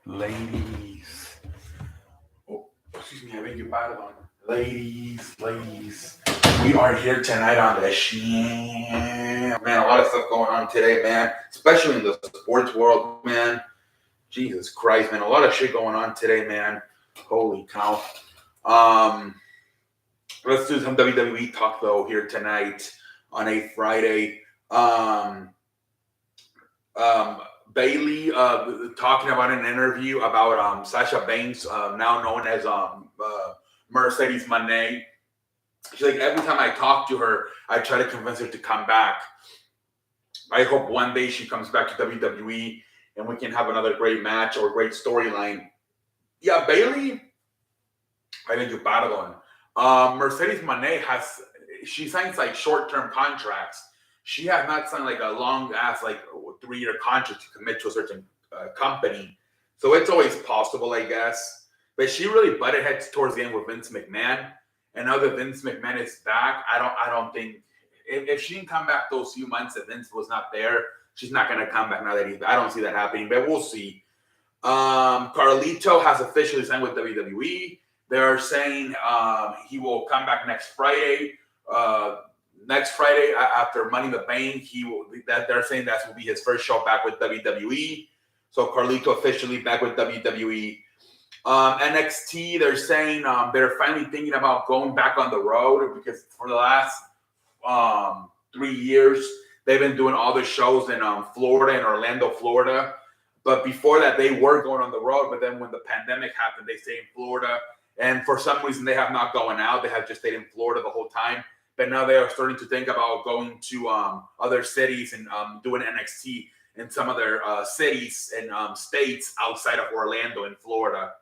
Ladies. Oh, excuse me, I beg your pardon. Ladies. We are here tonight on the show. Man, a lot of stuff going on today, man. Especially in the sports world, man. Jesus Christ, man. A lot of shit going on today, man. Holy cow. Um, let's do some WWE talk, though, here tonight on a Friday. Um, Bailey talking about an interview about Sasha Banks, now known as Mercedes Moné. She's like, every time I talk to her, I try to convince her to come back. I hope one day she comes back to WWE and we can have another great match or great storyline. Yeah, Bailey, I think you battle on. Mercedes Moné she signs like short-term contracts. She has not signed like a long-ass, like 3-year contract to commit to a certain company. So it's always possible, I guess. But she really butted heads towards the end with Vince McMahon. And now that Vince McMahon is back, I don't think if she didn't come back those few months that Vince was not there, she's not gonna come back now that he's. I don't see that happening, but we'll see. Carlito has officially signed with WWE. They're saying he will come back next Friday. Next Friday after Money in the Bank, they're saying that will be his first show back with WWE. So Carlito officially back with WWE. NXT, they're saying they're finally thinking about going back on the road because for the last 3 years they've been doing all the shows in Florida and Orlando, Florida. But before that, they were going on the road. But then when the pandemic happened, they stayed in Florida. And for some reason, they have not gone out. They have just stayed in Florida the whole time. But now they are starting to think about going to other cities and doing NXT in some other cities and states outside of Orlando and Florida.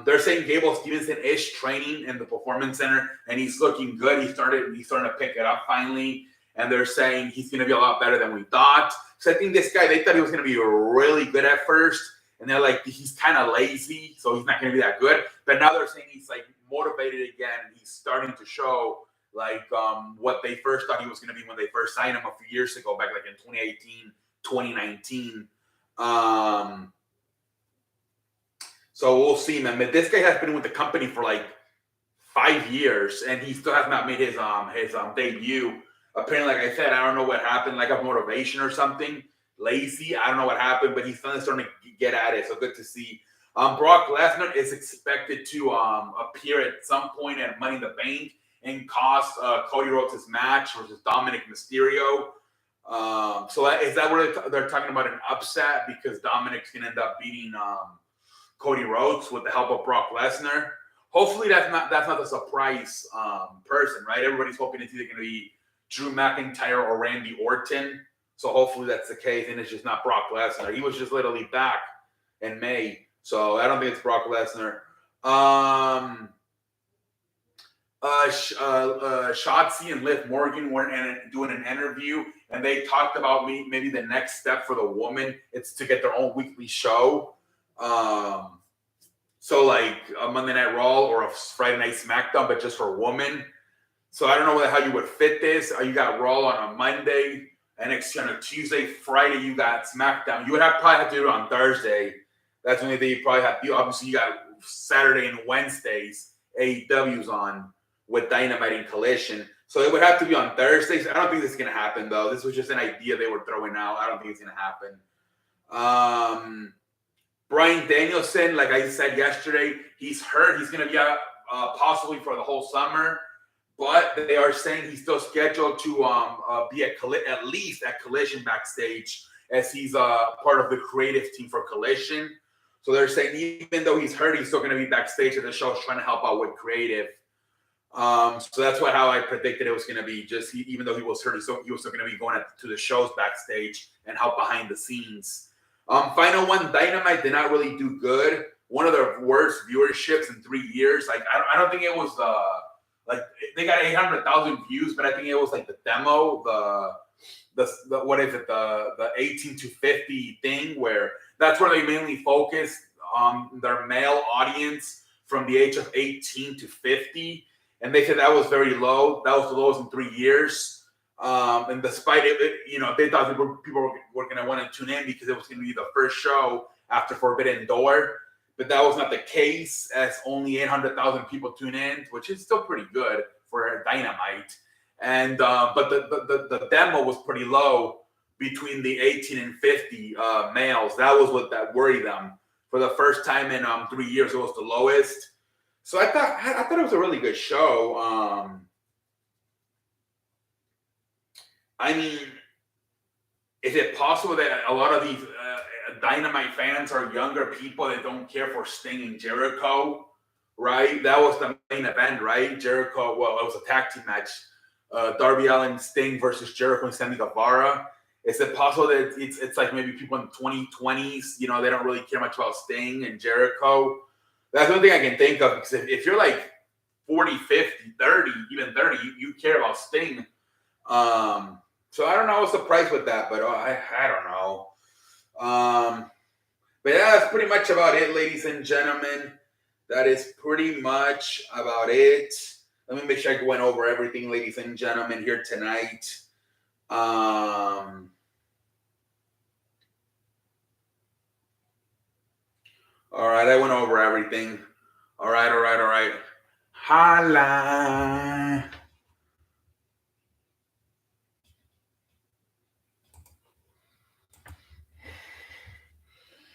They're saying Gable Stevenson is training in the Performance Center, and he's looking good. He's starting to pick it up finally. And they're saying he's going to be a lot better than we thought. So I think this guy, they thought he was going to be really good at first. And they're like, he's kind of lazy, so he's not going to be that good. But now they're saying he's like motivated again. And he's starting to show like what they first thought he was going to be when they first signed him a few years ago, back like in 2018, 2019. So we'll see, man. But this guy has been with the company for like 5 years, and he still has not made his debut. Apparently, like I said, I don't know what happened, like a motivation or something. Lazy, I don't know what happened, but he's finally starting to get at it. So good to see. Brock Lesnar is expected to appear at some point at Money in the Bank and cost Cody Rhodes his match versus Dominic Mysterio. So is that where they're talking about an upset because Dominic's going to end up beating Cody Rhodes with the help of Brock Lesnar? Hopefully that's not the surprise person, right? Everybody's hoping it's either going to be Drew McIntyre or Randy Orton. So hopefully that's the case, and it's just not Brock Lesnar. He was just literally back in May, so I don't think it's Brock Lesnar. Shotzi and Liv Morgan were doing an interview, and they talked about maybe the next step for the woman is to get their own weekly show. So like a Monday Night Raw or a Friday Night SmackDown, but just for women. So I don't know how you would fit this. You got Raw on a Monday, NXT on a Tuesday, Friday you got SmackDown. You would probably have to do it on Thursday. That's the only thing you probably have to do. Obviously, you got Saturday and Wednesdays, AEW's on with Dynamite and Collision. So it would have to be on Thursdays. I don't think this is going to happen, though. This was just an idea they were throwing out. I don't think it's going to happen. Bryan Danielson, like I said yesterday, he's hurt. He's going to be out possibly for the whole summer. But they are saying he's still scheduled to be at least at Collision backstage, as he's part of the creative team for Collision. So they're saying even though he's hurt, he's still going to be backstage at the show trying to help out with creative. So that's how I predicted it was going to be. Just even though he was hurt, he was still going to be going to the shows backstage and help behind the scenes. Final one, Dynamite did not really do good. One of the worst viewerships in 3 years. Like I don't think it was like they got 800,000 views, but I think it was like the demo, the what is it, the 18 to 50 thing, where that's where they mainly focus on their male audience from the age of 18 to 50, and they said that was very low. That was the lowest in 3 years. And despite it, they thought people were going to want to tune in because it was going to be the first show after Forbidden Door. But that was not the case, as only 800,000 people tune in, which is still pretty good for Dynamite. And but the demo was pretty low between the 18 and 50 males. That was what that worried them. For the first time in 3 years, it was the lowest. So I thought it was a really good show. I mean, is it possible that a lot of these Dynamite fans are younger people that don't care for Sting and Jericho, right? That was the main event, right? Jericho, well, it was a tag team match. Darby Allin, Sting versus Jericho and Sammy Guevara. Is it possible that it's like maybe people in the 2020s, you know, they don't really care much about Sting and Jericho? That's one thing I can think of, because if you're like 40, 50, 30, even 30, you care about Sting. So I don't know what's the price with that, but I don't know. But yeah, that's pretty much about it, ladies and gentlemen. That is pretty much about it. Let me make sure I went over everything, ladies and gentlemen, here tonight. All right, I went over everything. All right. Holla.